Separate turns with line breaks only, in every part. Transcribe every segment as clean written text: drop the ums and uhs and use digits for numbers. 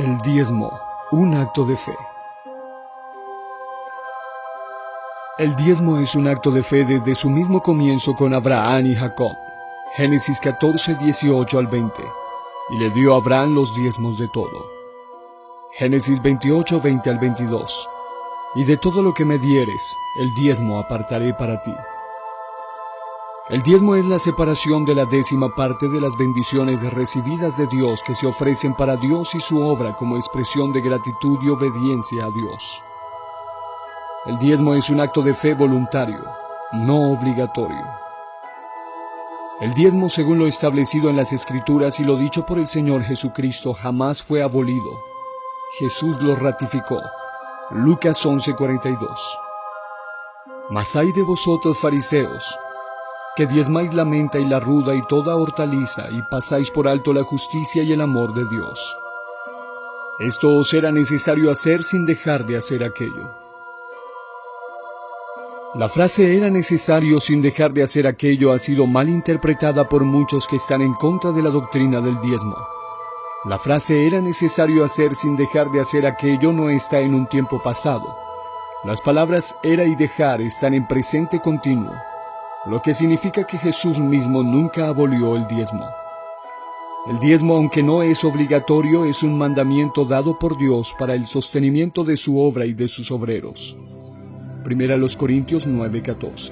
El diezmo, un acto de fe. El diezmo es un acto de fe desde su mismo comienzo con Abraham y Jacob. Génesis 14, 18 al 20. Y le dio a Abraham los diezmos de todo. Génesis 28, 20 al 22. Y de todo lo que me dieres, el diezmo apartaré para ti. El diezmo es la separación de la 10ª parte de las bendiciones recibidas de Dios que se ofrecen para Dios y su obra como expresión de gratitud y obediencia a Dios. El diezmo es un acto de fe voluntario, no obligatorio. El diezmo, según lo establecido en las Escrituras y lo dicho por el Señor Jesucristo, jamás fue abolido. Jesús lo ratificó. Lucas 11:42. Mas ay de vosotros, fariseos, que diezmáis la menta y la ruda y toda hortaliza, y pasáis por alto la justicia y el amor de Dios. Esto os era necesario hacer sin dejar de hacer aquello. La frase "era necesario sin dejar de hacer aquello" ha sido mal interpretada por muchos que están en contra de la doctrina del diezmo. La frase "era necesario hacer sin dejar de hacer aquello" no está en un tiempo pasado. Las palabras "era" y "dejar" están en presente continuo, lo que significa que Jesús mismo nunca abolió el diezmo. El diezmo, aunque no es obligatorio, es un mandamiento dado por Dios para el sostenimiento de su obra y de sus obreros. 1 Corintios 9:14.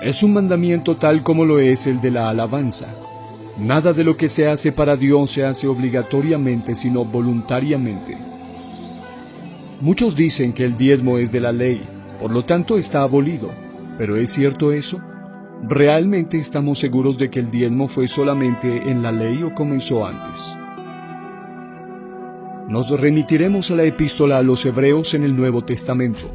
Es un mandamiento tal como lo es el de la alabanza. Nada de lo que se hace para Dios se hace obligatoriamente, sino voluntariamente. Muchos dicen que el diezmo es de la ley, por lo tanto está abolido. ¿Pero es cierto eso? ¿Realmente estamos seguros de que el diezmo fue solamente en la ley o comenzó antes? Nos remitiremos a la epístola a los Hebreos en el Nuevo Testamento,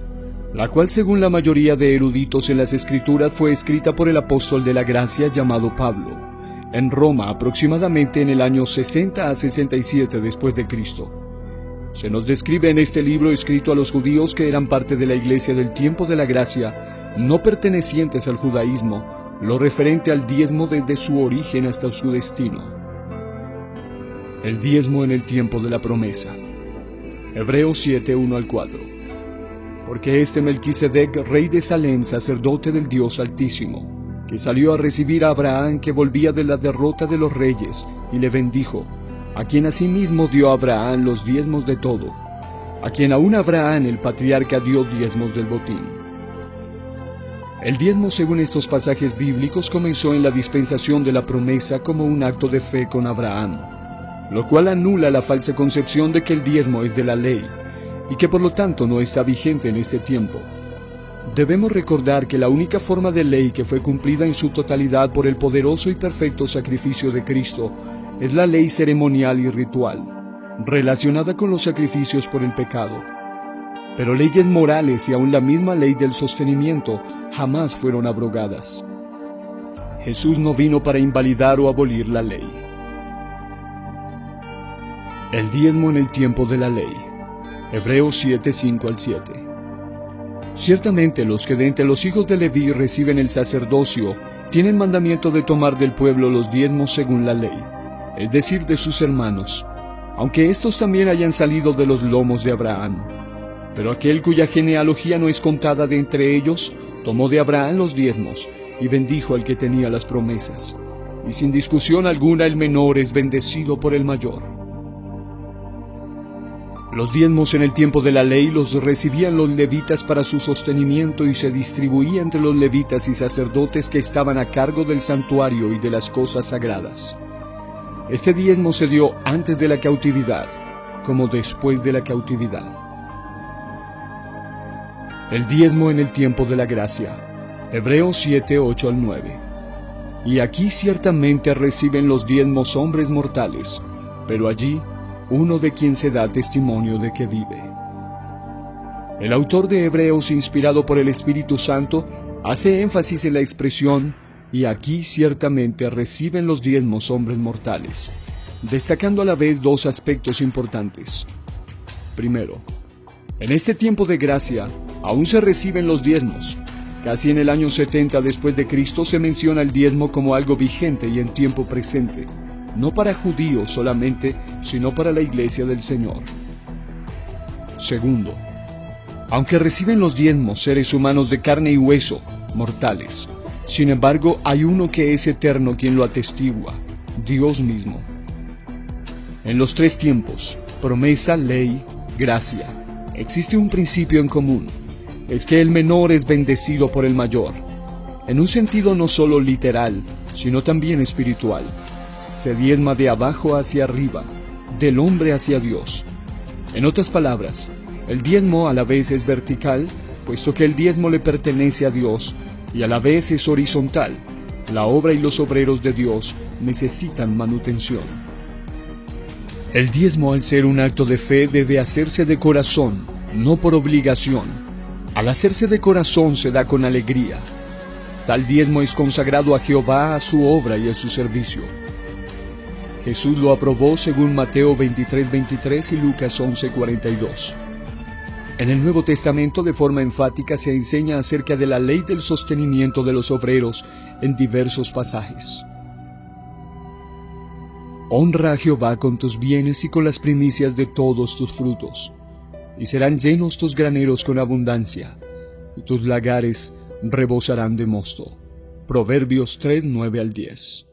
la cual, según la mayoría de eruditos en las Escrituras, fue escrita por el apóstol de la gracia llamado Pablo, en Roma aproximadamente en el año 60 a 67 después de Cristo. Se nos describe en este libro escrito a los judíos que eran parte de la iglesia del tiempo de la gracia, no pertenecientes al judaísmo, lo referente al diezmo desde su origen hasta su destino. El diezmo en el tiempo de la promesa. Hebreos 7, 1 al 4. Porque este Melquisedec, rey de Salem, sacerdote del Dios Altísimo, que salió a recibir a Abraham que volvía de la derrota de los reyes, y le bendijo, a quien asimismo dio a Abraham los diezmos de todo, a quien aún Abraham el patriarca dio diezmos del botín. El diezmo, según estos pasajes bíblicos, comenzó en la dispensación de la promesa como un acto de fe con Abraham, lo cual anula la falsa concepción de que el diezmo es de la ley, y que por lo tanto no está vigente en este tiempo. Debemos recordar que la única forma de ley que fue cumplida en su totalidad por el poderoso y perfecto sacrificio de Cristo es la ley ceremonial y ritual, relacionada con los sacrificios por el pecado. Pero leyes morales y aún la misma ley del sostenimiento jamás fueron abrogadas. Jesús no vino para invalidar o abolir la ley. El diezmo en el tiempo de la ley. Hebreos 7, 5 al 7. Ciertamente los que de entre los hijos de Leví reciben el sacerdocio tienen mandamiento de tomar del pueblo los diezmos según la ley, es decir, de sus hermanos, aunque estos también hayan salido de los lomos de Abraham. Pero aquel cuya genealogía no es contada de entre ellos, tomó de Abraham los diezmos, y bendijo al que tenía las promesas. Y sin discusión alguna el menor es bendecido por el mayor. Los diezmos en el tiempo de la ley los recibían los levitas para su sostenimiento y se distribuía entre los levitas y sacerdotes que estaban a cargo del santuario y de las cosas sagradas. Este diezmo se dio antes de la cautividad, como después de la cautividad. El diezmo en el tiempo de la gracia. Hebreos 7, 8 al 9. Y aquí ciertamente reciben los diezmos hombres mortales, pero allí uno de quien se da testimonio de que vive. El autor de Hebreos, inspirado por el Espíritu Santo, hace énfasis en la expresión "y aquí ciertamente reciben los diezmos hombres mortales", destacando a la vez dos aspectos importantes. Primero, en este tiempo de gracia, aún se reciben los diezmos. Casi en el año 70 después de Cristo se menciona el diezmo como algo vigente y en tiempo presente, no para judíos solamente, sino para la iglesia del Señor. Segundo, aunque reciben los diezmos seres humanos de carne y hueso, mortales, sin embargo hay uno que es eterno quien lo atestigua, Dios mismo. En los tres tiempos, promesa, ley, gracia, existe un principio en común, es que el menor es bendecido por el mayor, en un sentido no solo literal, sino también espiritual. Se diezma de abajo hacia arriba, del hombre hacia Dios. En otras palabras, el diezmo a la vez es vertical, puesto que el diezmo le pertenece a Dios, y a la vez es horizontal. La obra y los obreros de Dios necesitan manutención. El diezmo, al ser un acto de fe, debe hacerse de corazón, no por obligación. Al hacerse de corazón se da con alegría. Tal diezmo es consagrado a Jehová, a su obra y a su servicio. Jesús lo aprobó según Mateo 23:23 y Lucas 11:42. En el Nuevo Testamento de forma enfática se enseña acerca de la ley del sostenimiento de los obreros en diversos pasajes. Honra a Jehová con tus bienes y con las primicias de todos tus frutos, y serán llenos tus graneros con abundancia, y tus lagares rebosarán de mosto. Proverbios 3:9-10.